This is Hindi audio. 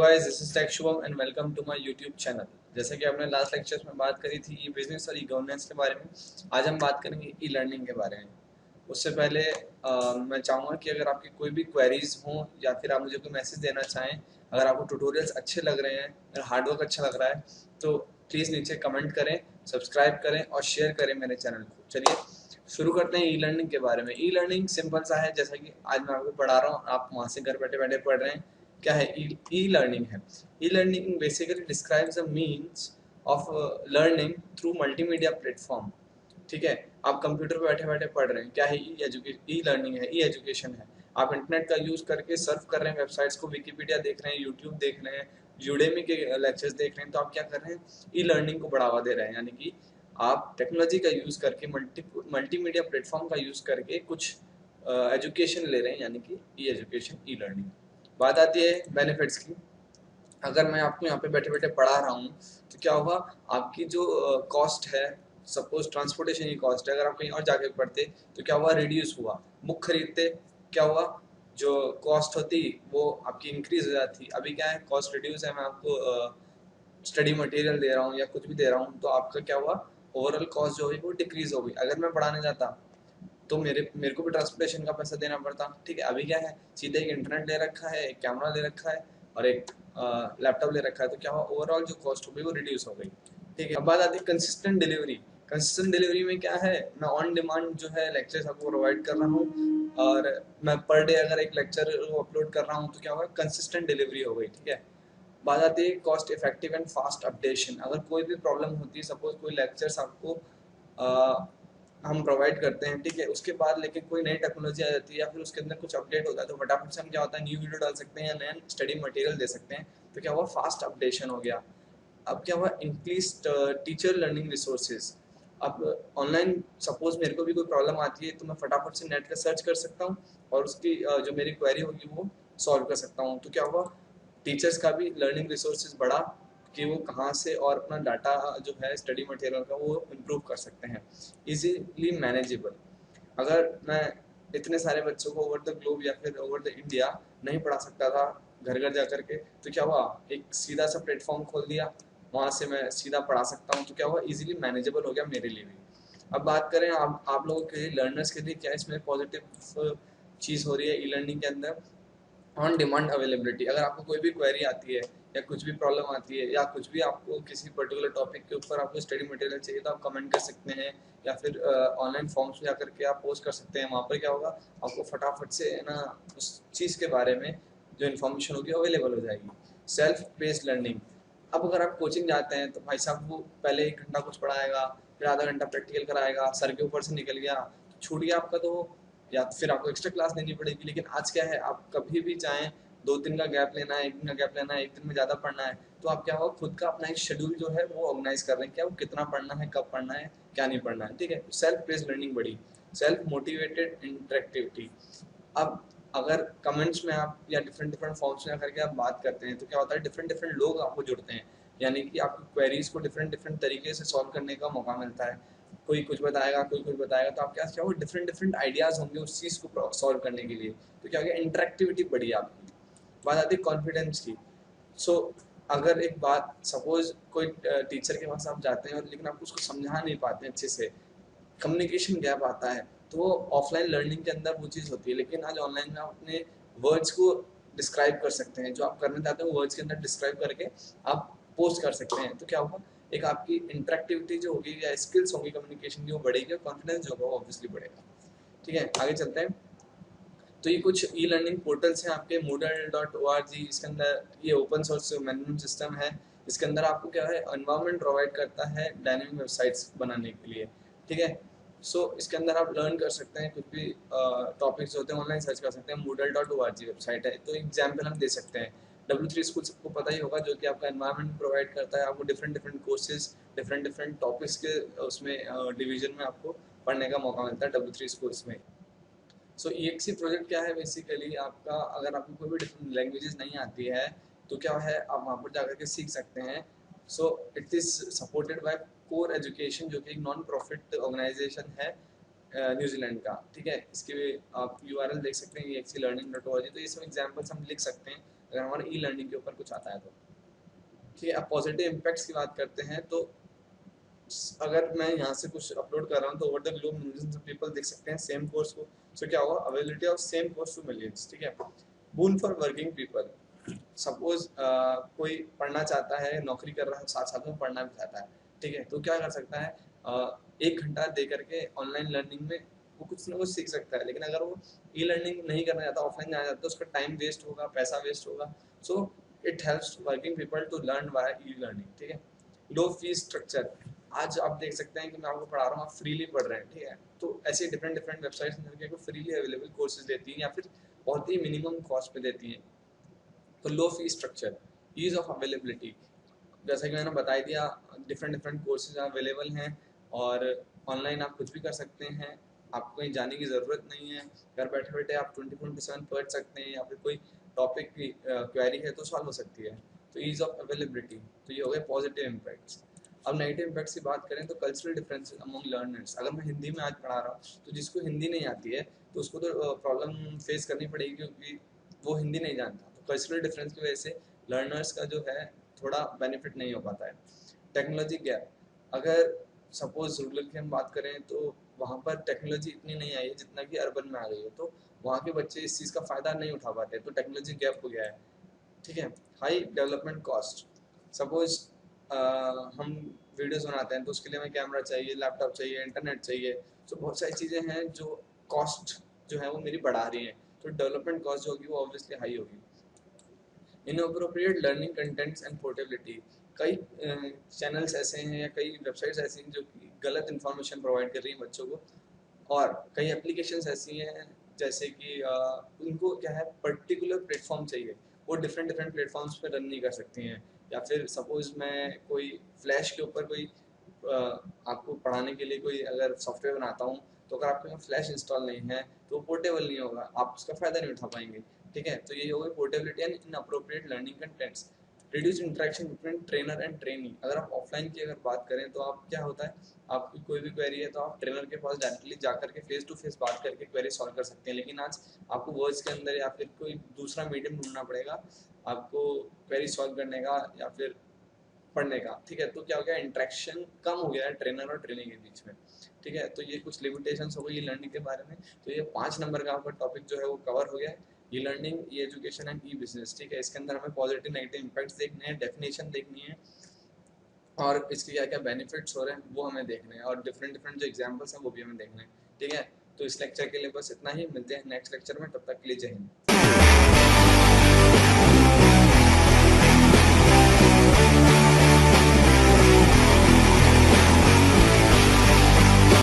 Guys, this is tech Shubham and welcome to my YouTube channel. जैसे कि आपने लास्ट लेक्चर्स में बात करी थी ई बिजनेस और ई गवर्नेंस के बारे में, आज हम बात करेंगे ई लर्निंग के बारे में। उससे पहले मैं चाहूँगा कि अगर आपकी कोई भी क्वेरीज हों या फिर आप मुझे कोई मैसेज देना चाहें, अगर आपको ट्यूटोरियल्स अच्छे लग रहे हैं, अगर हार्डवर्क अच्छा लग रहा है तो प्लीज़ नीचे कमेंट करें, सब्सक्राइब करें और शेयर करें मेरे चैनल को। चलिए शुरू करते हैं ई लर्निंग के बारे में। ई लर्निंग सिंपल सा है, जैसा कि आज मैं आपको पढ़ा रहा हूँ, आप वहाँ से घर बैठे बैठे पढ़ रहे हैं। क्या है ई लर्निंग? है e learning basically describes a means of learning through multimedia platform. ठीक है, आप कंप्यूटर पे बैठे बैठे पढ़ रहे हैं, क्या है ई लर्निंग है, ई एजुकेशन है। आप इंटरनेट का यूज करके सर्फ कर रहे हैं वेबसाइट्स को, विकिपीडिया देख रहे हैं, यूट्यूब देख रहे हैं, यूडेमी के लेक्चर्स देख रहे हैं, तो आप क्या कर रहे हैं, ई लर्निंग को बढ़ावा दे रहे हैं। यानी कि आप टेक्नोलॉजी का यूज करके मल्टीमीडिया प्लेटफॉर्म का यूज करके कुछ एजुकेशन ले रहे हैं, यानी कि ई एजुकेशन, ई लर्निंग। बात आती है बेनिफिट्स की। अगर मैं आपको यहाँ पे बैठे बैठे पढ़ा रहा हूँ तो क्या होगा, आपकी जो कॉस्ट है, सपोज ट्रांसपोर्टेशन की कॉस्ट है, अगर आप कहीं और जाके पढ़ते तो क्या हुआ, रिड्यूस हुआ। बुक खरीदते, क्या हुआ, जो कॉस्ट होती वो आपकी इंक्रीज हो जाती। अभी क्या है, कॉस्ट रिड्यूस है, मैं आपको स्टडी मटेरियल दे रहा हूँ या कुछ भी दे रहा हूँ, तो आपका क्या हुआ, ओवरऑल कॉस्ट जो हुई वो डिक्रीज हो गई। अगर मैं पढ़ाने जाता तो मेरे को भी ट्रांसपोर्टेशन का पैसा देना पड़ता। ठीक है, अभी क्या है, सीधे एक इंटरनेट ले रखा है, एक कैमरा ले रखा है और एक लैपटॉप ले रखा है, तो क्या हुआ, ओवरऑल जो कॉस्ट हो गई वो रिड्यूस हो गई। ठीक है, अब बात आती है कंसिस्टेंट डिलीवरी। कंसिस्टेंट डिलीवरी में क्या है, मैं ऑन डिमांड जो है लेक्चर्स आपको प्रोवाइड कर रहा हूँ और मैं पर डे अगर एक लेक्चर अपलोड कर रहा हूँ तो क्या होगा, कंसिस्टेंट डिलीवरी हो गई। ठीक है, बात आती है cost effective and fast updation. अगर कोई भी प्रॉब्लम होती है, सपोज कोई लेक्चर्स आपको हम प्रोवाइड करते हैं, ठीक है, उसके बाद लेकिन कोई नई टेक्नोलॉजी आ जाती है या फिर उसके अंदर कुछ अपडेट होता है, तो फटाफट से हम क्या होता है, न्यू वीडियो डाल सकते हैं या नया स्टडी मटेरियल दे सकते हैं। तो क्या हुआ, फास्ट अपडेशन हो गया। अब क्या हुआ, इंक्रीज टीचर लर्निंग रिसोर्सेज। अब ऑनलाइन सपोज मेरे को भी कोई प्रॉब्लम आती है तो मैं फटाफट से नेट का सर्च कर सकता हूँ और उसकी जो मेरी क्वेरी होगी वो सॉल्व कर सकता हूँ। तो क्या हुआ, टीचर्स का भी लर्निंग रिसोर्सेज बढ़ा कि वो कहाँ से और अपना डाटा जो है स्टडी मटेरियल का वो इम्प्रूव कर सकते हैं। Easily manageable. अगर मैं इतने सारे बच्चों को ओवर द ग्लोब या फिर ओवर द इंडिया नहीं पढ़ा सकता था घर घर जा करके, तो क्या हुआ, एक सीधा सा प्लेटफॉर्म खोल दिया, वहाँ से मैं सीधा पढ़ा सकता हूँ। तो क्या हुआ, इजीली मैनेजेबल हो गया मेरे लिए भी। अब बात करें आप लोगों के लिए, लर्नर्स के लिए क्या इसमें पॉजिटिव चीज़ हो रही है ई लर्निंग के अंदर, ऑन डिमांड अवेलेबिलिटी। अगर आपको कोई भी क्वेरी आती है या कुछ भी प्रॉब्लम आती है या कुछ भी आपको किसी पर्टिकुलर टॉपिक के ऊपर आपको स्टडी मटेरियल चाहिए, तो आप कमेंट कर सकते हैं या फिर ऑनलाइन फॉर्म्स में जाकर के आप पोस्ट कर सकते हैं। वहाँ पर क्या होगा, आपको फटाफट से है ना उस चीज़ के बारे में जो इन्फॉर्मेशन होगी अवेलेबल हो जाएगी। Self based learning. अब अगर आप कोचिंग जाते हैं तो भाई साहब वो पहले 1 घंटा कुछ पढ़ाएगा, फिर आधा घंटा प्रैक्टिकल कराएगा, सर के ऊपर से निकल गया तो छूट गया आपका, तो या फिर आपको एक्स्ट्रा क्लास लेनी पड़ेगी। लेकिन आज क्या है, आप कभी भी चाहें 2 दिन का गैप लेना है, 1 दिन का गैप लेना है, 1 दिन में ज़्यादा पढ़ना है, तो आप क्या हो, खुद का अपना एक शेड्यूल जो है वो ऑर्गेनाइज कर रहे हैं, क्या वो कितना पढ़ना है, कब पढ़ना है, क्या नहीं पढ़ना है। ठीक है, सेल्फ बेस्ड लर्निंग बढ़ी। Self motivated interactivity. अब अगर कमेंट्स में आप या डिफरेंट डिफरेंट फॉर्म्स में करके आप बात करते हैं तो क्या होता है, डिफरेंट डिफरेंट लोग आपको जुड़ते हैं, यानी कि आपकी क्वेरीज को डिफरेंट डिफरेंट तरीके से सॉल्व करने का मौका मिलता है। कोई कुछ बताएगा, कोई कुछ बताएगा, तो आपके पास क्या होगा, डिफरेंट डिफरेंट आइडियाज होंगे उस चीज़ को सॉल्व करने के लिए। तो क्या होगा, इंटरेक्टिविटी बढ़ी आपकी। बात आती है कॉन्फिडेंस की। सो अगर एक बात, सपोज कोई टीचर के पास आप जाते हैं और लेकिन आप उसको समझा नहीं पाते अच्छे से, कम्युनिकेशन गैप आता है, तो वो ऑफलाइन लर्निंग के अंदर वो चीज़ होती है। लेकिन आज ऑनलाइन में आप अपने वर्ड्स को डिस्क्राइब कर सकते हैं, जो आप करना चाहते हैं वर्ड्स के अंदर डिस्क्राइब करके आप पोस्ट कर सकते हैं। तो क्या होगा, एक आपकी इंटरेक्टिविटी जो होगी या स्किल्स होगी कम्युनिकेशन की वो बढ़ेगी और कॉन्फिडेंस जो होगा वो ऑब्वियसली बढ़ेगा। ठीक है, आगे चलते हैं। तो ये कुछ ई लर्निंग पोर्टल्स हैं आपके, moodle.org। इसके अंदर ये ओपन सोर्स मैनेजमेंट सिस्टम है, इसके अंदर आपको क्या है, एनवायरनमेंट प्रोवाइड करता है डायनेमिक वेबसाइट्स बनाने के लिए। ठीक है, सो इसके अंदर आप लर्न कर सकते हैं, कुछ भी टॉपिक्स होते हैं ऑनलाइन सर्च कर सकते हैं। moodle.org वेबसाइट है। तो एग्जाम्पल हम दे सकते हैं, W3 स्कूल सबको पता ही होगा, जो कि आपका एनवायरनमेंट प्रोवाइड करता है, आपको different different courses, different different topics के उसमें डिवीजन में आपको पढ़ने का मौका मिलता है W3 स्कूल्स में। सो EXE प्रोजेक्ट क्या है, बेसिकली आपका अगर आपको कोई भी डिफरेंट लैंग्वेजेस नहीं आती है तो क्या है, आप वहाँ पर जाकर के सीख सकते हैं। So it is supported by core education, जो कि एक नॉन प्रॉफिट ऑर्गेनाइजेशन है न्यूजीलैंड का। ठीक है, इसके आप URL देख सकते हैं EXE learning.org। तो ये सब एग्जाम्पल्स हम लिख सकते हैं अगर हमारे ई लर्निंग के ऊपर कुछ आता है तो। ठीक है, अब पॉजिटिव इम्पैक्ट्स की बात करते हैं तो अगर मैं यहाँ से कुछ अपलोड कर रहा हूँ तो over the globe millions of people देख सकते हैं सेम कोर्स को। सो क्या होगा, availability of same course to millions. ठीक है, boon for working people. Suppose कोई पढ़ना चाहता है, नौकरी कर रहा है, साथ साथ में पढ़ना भी चाहता है। ठीक है, तो क्या कर सकता है, 1 घंटा दे करके ऑनलाइन लर्निंग में वो कुछ ना कुछ सीख सकता है। लेकिन अगर वो ई लर्निंग नहीं करना चाहता, ऑफलाइन जाना चाहता, तो उसका टाइम वेस्ट होगा, पैसा वेस्ट होगा। So it helps working people to learn via e learning. ठीक है, लो फीस स्ट्रक्चर। आज आप देख सकते हैं कि मैं आपको पढ़ा रहा हूँ, आप फ्रीली पढ़ रहे हैं। ठीक है, तो ऐसे डिफरेंट डिफरेंट वेबसाइट्स मिलकर को फ्रीली अवेलेबल कोर्सेज देती हैं या फिर बहुत ही मिनिमम कॉस्ट पे देती हैं। तो low fee structure, ease of availability, जैसा कि मैंने बता दिया, डिफरेंट डिफरेंट कोर्सेज अवेलेबल हैं और ऑनलाइन आप कुछ भी कर सकते हैं। आपको कहीं जाने की ज़रूरत नहीं है, घर बैठे बैठे आप 24/7 पढ़ सकते हैं, या फिर कोई टॉपिक की क्वेरी है तो सॉल्व हो सकती है। तो ईज ऑफ अवेलेबिलिटी, तो ये हो गए पॉजिटिव इम्पैक्ट्स। अब नेगेटिव इम्पैक्ट्स की बात करें तो कल्चरल डिफरेंसेस अमंग लर्नर्स। अगर मैं हिंदी में आज पढ़ा रहा हूँ तो जिसको हिंदी नहीं आती है तो उसको तो प्रॉब्लम फेस करनी पड़ेगी, क्योंकि वो हिंदी नहीं जानता। तो कल्चरल डिफरेंस की वजह से लर्नर्स का जो है थोड़ा बेनिफिट नहीं हो पाता है। टेक्नोलॉजी गैप, अगर सपोज रूरल की हम बात करें तो वहाँ पर टेक्नोलॉजी इतनी नहीं आई है जितना कि अर्बन में आ गई है, तो वहाँ के बच्चे इस चीज़ का फ़ायदा नहीं उठा पाते, तो टेक्नोलॉजी गैप हो गया है। ठीक है, हाई डेवलपमेंट कॉस्ट। सपोज हम वीडियोस बनाते हैं तो उसके लिए हमें कैमरा चाहिए, लैपटॉप चाहिए, इंटरनेट चाहिए। तो बहुत सारी चीज़ें हैं जो कॉस्ट जो है वो मेरी बढ़ा रही हैं, तो डेवलपमेंट कॉस्ट जो होगी वो ऑब्वियसली हाई होगी। Inappropriate learning contents and portability, कई चैनल्स ऐसे हैं या कई वेबसाइट्स ऐसी हैं जो कि गलत इन्फॉर्मेशन प्रोवाइड कर रही हैं बच्चों को, और कई एप्लीकेशंस ऐसी हैं जैसे कि उनको क्या है, पर्टिकुलर प्लेटफॉर्म चाहिए, वो डिफरेंट डिफरेंट प्लेटफॉर्म्स पे रन नहीं कर सकती हैं। या फिर सपोज मैं कोई फ्लैश के ऊपर कोई आपको पढ़ाने के लिए कोई अगर सॉफ्टवेयर बनाता हूँ, तो अगर आपके यहाँ फ्लैश इंस्टॉल नहीं है तो पोर्टेबल नहीं होगा, आप उसका फ़ायदा नहीं उठा पाएंगे। ठीक है, तो ये हो गई portability and inappropriate learning contents. Reduce interaction between trainer and trainee. अगर आप ऑफलाइन की अगर बात करें तो आप क्या होता है, आपकी कोई भी क्वेरी है तो आप ट्रेनर के पास डायरेक्टली जाकर के फेस टू फेस बात करके क्वेरी सॉल्व कर सकते हैं। लेकिन आज आपको वर्ड्स के अंदर या फिर कोई दूसरा मीडियम ढूंढना पड़ेगा आपको क्वेरी सॉल्व करने का या फिर पढ़ने का। ठीक है, तो क्या हो गया, इंटरेक्शन कम हो गया है ट्रेनर और ट्रेनिंग के बीच में। ठीक है, तो ये कुछ लिमिटेशंस हो गई लर्निंग के बारे में। तो ये 5 नंबर का आपका टॉपिक जो है वो कवर हो गया है, e learning, E education and E business. ठीक है, इसके अंदर हमें पॉजिटिव नेगेटिव इम्पैक्ट्स देखने हैं, डेफिनेशन देखनी है, और इसके क्या क्या बेनिफिट्स हो रहे हैं वो हमें देखने हैं, और डिफरेंट डिफरेंट जो एग्जाम्पल्स हैं वो भी हमें देखने हैं। ठीक है, तो इस लेक्चर के लिए बस इतना ही, मिलते हैं नेक्स्ट लेक्चर में, तब तक के लिए जय हिंद।